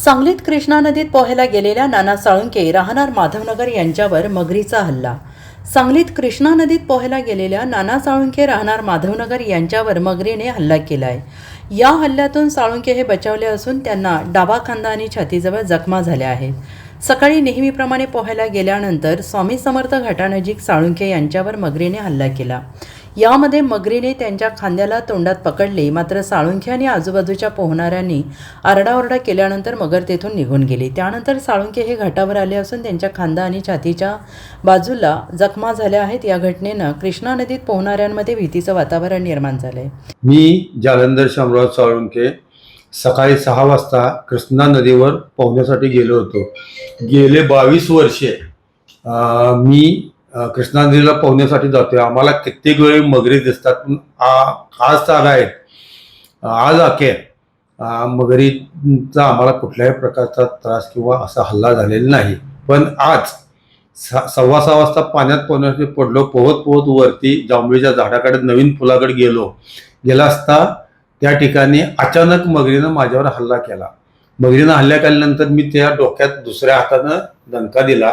सांगलीत कृष्णा नदीत पोहायला गेलेल्या नाना साळुंके राहणार माधवनगर यांच्यावर मगरीचा हल्ला। सांगलीत कृष्णा नदीत पोहायला गेलेल्या नाना साळुंके राहणार माधवनगर यांच्यावर मगरीने हल्ला केलाय। या हल्ल्यातून साळुंके हे बचावले असून त्यांना डावा खांदा आणि छातीजवळ जखमा झाल्या आहेत। सकाळी नेहमीप्रमाणे पोहायला गेल्यानंतर स्वामी समर्थ घाटानजीक साळुंके यांच्यावर मगरीने हल्ला केला। यामध्ये मगरीने त्यांच्या खांद्याला तोंडात पकडले, मात्र साळुंखे आणि आजूबाजूच्या पोहणाऱ्यांनी आरडाओरडा केल्यानंतर मगर तेथून निघून गेली। त्यानंतर साळुंखे हे घाटावर आले असून त्यांच्या खांदा आणि छातीच्या बाजूला जखमा झाल्या आहेत। या घटनेनं कृष्णा नदीत पोहणाऱ्यांमध्ये भीतीचं वातावरण निर्माण झालंय। मी जालंधर शामराव साळुंखे सकाळी 6 वाजता कृष्णा नदीवर पोहण्यासाठी गेलो होतो। गेले 22 वर्षे मी कृष्णा नदीला पोहण्यासाठी जातोय। आम्हाला कित्येक वेळी मगरी दिसतात, आज तर आहेत, आज अखेर मगरीचा आम्हाला कुठल्याही प्रकारचा त्रास किंवा असा हल्ला झालेला नाही। पण आज 6:15 वाजता पाण्यात पोहण्यासाठी पडलो। पोहत पोहत वरती जांभळीच्या झाडाकडे नवीन पुलाकडे गेला असता त्या ठिकाणी अचानक मगरीनं माझ्यावर हल्ला केला। मगरीनं हल्ला केल्यानंतर मी त्या डोक्यात दुसऱ्या हातानं दणका दिला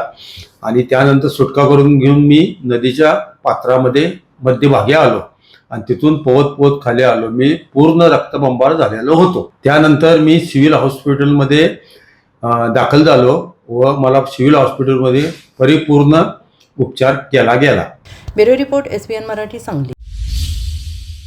आणि त्यानंतर सुटका करून घेऊन मी नदीच्या पात्रामध्ये मध्यभागी आलो आणि तिथून पोहत पोहत खाली आलो। मी पूर्ण रक्तबंबाळ झालेलो होतो। त्यानंतर मी सिव्हिल हॉस्पिटलमध्ये दाखल झालो व मला सिव्हिल हॉस्पिटलमध्ये परिपूर्ण उपचार केला गेला। Bureau report SBN Marathi Sangli.